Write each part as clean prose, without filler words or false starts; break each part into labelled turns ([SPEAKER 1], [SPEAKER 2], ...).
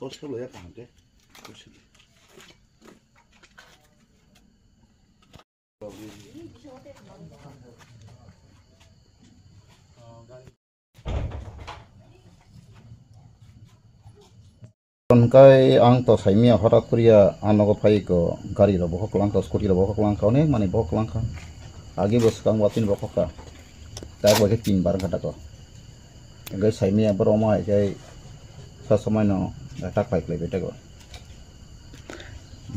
[SPEAKER 1] Toshkent ya kanka. Kai ang to sai mia horat kuria anogo pai ko gari ro bokok lang to scooty ro bokok lang ka ne mane bokok lang ka agi bos kang watin bokok ka ta bo ke 3 bar kata ko gai sai mia bro ma kai sa samai no tak pai play beta ko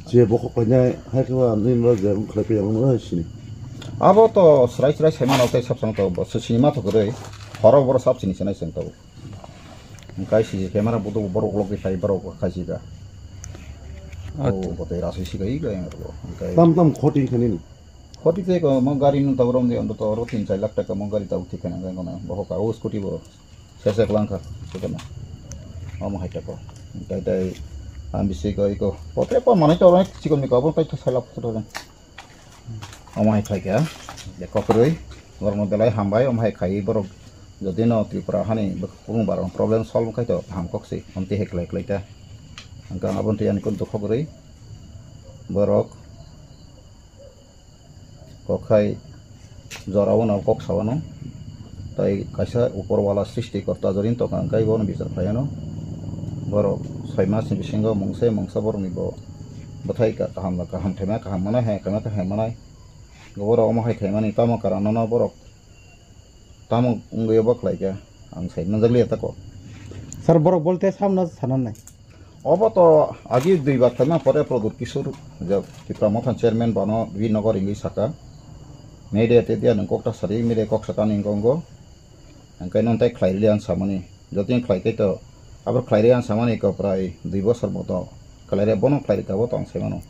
[SPEAKER 1] je bokok panya hai ko nin ro je khle pe yang no sini abo to srai sai ma no tai sap sang to bos sinima to gre horo boro sap sini senai sang to Kai sih kamera butuh baru lagi saya baru kasih dah. Oh, betul rasa sih kayak yang itu. Tam khoti kan ini. Khoti tu kalau mau gari nu tahu orang dia untuk tahu rutin saya lakta kalau mau gari tahu tikan yang mana. Bawa kau skuti bawa. Saya kelangkar, sekarang. Mau hai tak kau. Kai ambis sih kau itu. Betul apa mana itu orang cikgu mikau pun kai tu saya lakta tu kan. Mau hai kai ya. Ya kau pergi. Orang modelai hambai mau hai kai baru. Jadi no Tripura hani berkurang barang problem solve kai to ham kok sih nanti heklek ta angka abon tian kun to khogri borok kokai jorawon kok sawano tai kaisa upor wala srishti korta jorin to kan kai bon bisar phayano borok 6 mas ni bisingo mongsa bor ni bo bathai ka ham thema ka ham mana he ka manai gobor omo hai themani tamo karano na borok tamu unggai bak lagi ya, angsai nazar lihat aku.
[SPEAKER 2] Sir borok bolte samna sanan nai.
[SPEAKER 1] Apa to agi 2 bar tama pore produk kisur jab kita motan chairman bano Vinogor ingi saka. Mede te dia nangkok ta sari mede kok saka ningkongo. Angkai nontai klairian samani. Jotin klai ke to aber klairian samani ko prai 2 bosor moto. Klairia bono klairi ka boto angsai mano.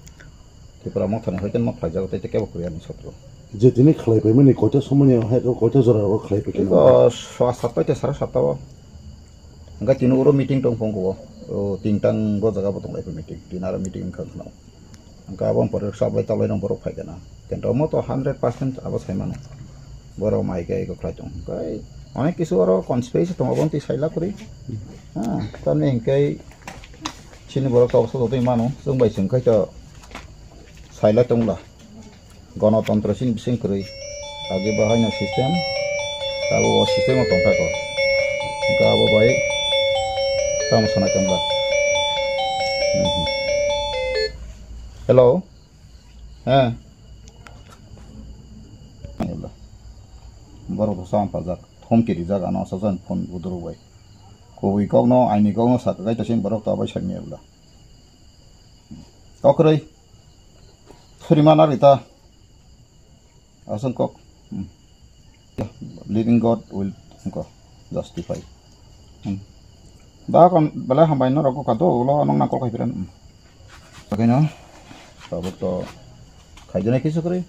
[SPEAKER 1] Kita motan hoiten mo klaja te ke bokurian sotro.
[SPEAKER 3] Jadi ini klay pe meni kota semuanya hai kota zora ro klay pe kena.
[SPEAKER 1] Swasta te sara satawa. Angka tinu uro meeting tong pongko. Oh tingtang go jaga potong lai meeting. Tinara meeting kan nau. Angka abang por sabai talai nang borok phai kana. Kento mo to 100% abas hai mano. Boro mai kai ko klai tong. Kai অনেক কিছু আরো conspiracy tong abang ti saila kuri. Tane kai chini borok ta oso doi mano. Jong bai sing kai to saila tong la. Ganatantra sin bising kuri agi bahayna sistem tahu sistem atau apa kok jika apa baik kamu sana kembali hello baru tuh sampai jak home kiri jak anak sajan pun udah baik kau ikut no ini kau no saat kai tasin baru tahu apa sihnya udah kau kiri terima narita Asal kok, living God will justify. Dah kan, bela hambai no rokok kato, lo anong nakol kairan. Pakai no, babuk to, kajian lagi sukri,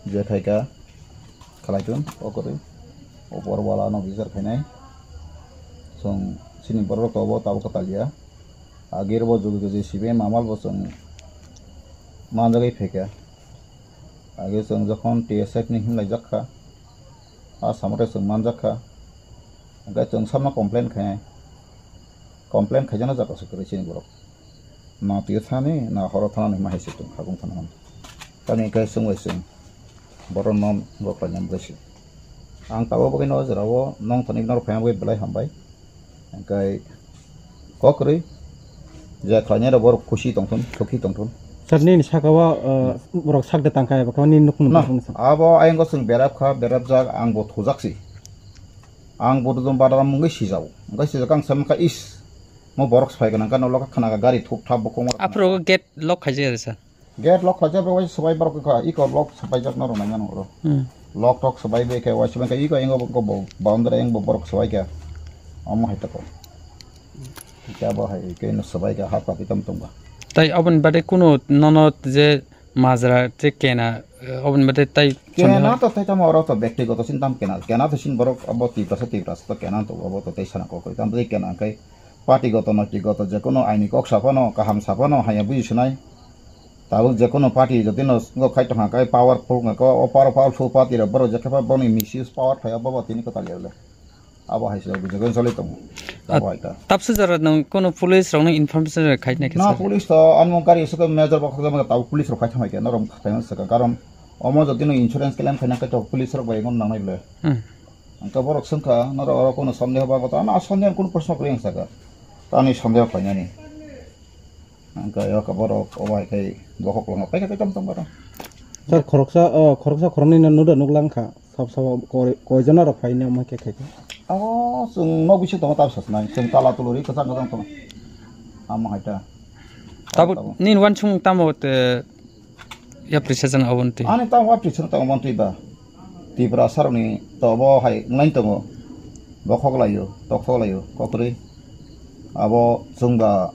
[SPEAKER 1] dia kaika, kalajun, okori, opor wala no bizar kainai, song sini berok to bo tahu katalia, agir bo jugu sibe mamal bo song, manjagai feka. Agi song jokon TSF ni himlai jakha samare song man jakha aga song samna complain jana jaka sukuri chini borok na tiuthani na horo thana ni mahi situng hagung thana kani kai song wai song boron non bokla nyam bresi ang tawo bokai no jarawo nong thani nor phang bai belai hambai kai kokri ja khanya ro borok khushi tongthon thoki tongthon
[SPEAKER 2] Sarni ni sakawa borok sakde tangkai bakau ni nukun.
[SPEAKER 1] Abo ayang gosong berap jak ang bot hujak si. Ang bot dom badaram mungai sijau. Mungai sijau kang sam ka is. Mo borok spai kan kan olok khana ka gari thup thap bokong.
[SPEAKER 2] Apro get lock khaje sa.
[SPEAKER 1] Get lock khaje be wai sabai borok ka iko lock sabai jak noro nanya noro. Lock tok sabai be ka wai sabai ka iko engo ko boundary eng borok sabai ka. Amo hai tako. Kya ba hai ke no sabai ka hat pa pitam tumba.
[SPEAKER 2] Tai abon bade kuno nonot je মাজরা te kena abon bade tai
[SPEAKER 1] kena to tai tamo oro to ব্যক্তিগত চিন্তাম kena to sin borok abo tiprasa to kena to abo to tai sana ko tam dei kena kai পার্টিগত নৈতিকগত যে কোনো আইনি কক সাফানো কাহাম সাফানো হায়া বুঝিছনাই তাও যে কোনো পার্টি যদি ন খাইতো হাকাই পাওয়ারফুল ক পাওয়ারফুল পার্টি র বড় যেখানে বনি মিসইউজ পাওয়ার থায়া বাবা তিনি কথা লিয়ালে abo haise bujagan sole tong abo haita
[SPEAKER 2] tapse jara nang kono police rong information khaitna ke
[SPEAKER 1] na police to anmo gari suka major bakha jama ta police ro khaitham ke norom khaitham saka karon omo jodi no insurance claim khaina ka to police ro bai gon nangai le angka borok sangka noro oro kono sondeho ba ta na sondeho kono prashno kring saka tani sondeho khaina ni angka yo ka borok obai kai bokhok long pai ka tam tam bara
[SPEAKER 4] sir khoroksa khorni na nuda nuklang kha sab koijana ro phaina ma ke khai
[SPEAKER 1] abo sung no bisu to ta sasnai sung tala tuluri kasang kasang to ama haita
[SPEAKER 2] tabu nin wan chung tamo te ya precision awonti
[SPEAKER 1] ani ta wa precision ta monti ba tibra sarni to bo hai ngain to bokhok layo tokhok layo kokri abo sungga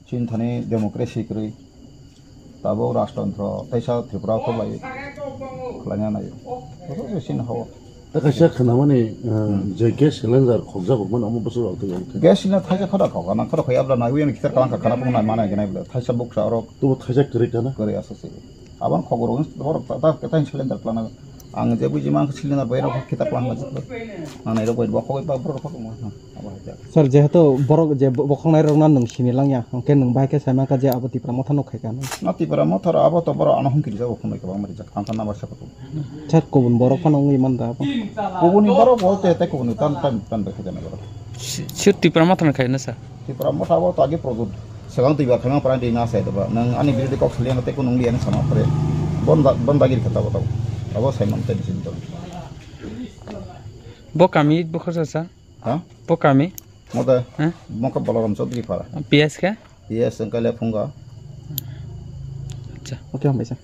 [SPEAKER 1] chinthani democracy kri tabo rashtantra taisa tripura ko lai klanya nayo so sin hawo
[SPEAKER 3] 다 같이 그나마니 제 게스 렌저 걱정 보면 너무 무서워 어떻게
[SPEAKER 1] gasina thaja khada ka na khada khayabla na uyen kitar kalan ka khana pungna mana genai bla thaisa buksa aro
[SPEAKER 3] 또 타작 그랬잖아
[SPEAKER 1] kore asase aban khogoron bor ta ta cylinder plana ang je buji mang cylinder bayro kitar plan ma jitlo ana ero boy bokho ba bor ko ma aba ja
[SPEAKER 4] sir jehetu borok je bokhangnai rok na nung sini langya angke nung bai ke saima ka je abati pramo thano khai kan
[SPEAKER 1] nati para mothar abo to bor anahum kiri ja bokho mai ka mari ja kan na barsa ko
[SPEAKER 4] sir kobun borok phano ngi man da
[SPEAKER 1] kubuni boro bolte te kubuni tan bekhe jana boro
[SPEAKER 2] chutti pramathana khaina sa
[SPEAKER 1] ti para motha bo to age product segang tiba khama para di na sai da ba nang ani birdi kok sliang te ko nung liang sama pare bonda gir khata ba abo sai man te disin to
[SPEAKER 2] bo kami bo khosa sa
[SPEAKER 1] ha
[SPEAKER 2] bo kami
[SPEAKER 1] moda
[SPEAKER 2] ha
[SPEAKER 1] moka balaram chodri para
[SPEAKER 2] ps ka
[SPEAKER 1] yes angkale phunga
[SPEAKER 4] okay am baisa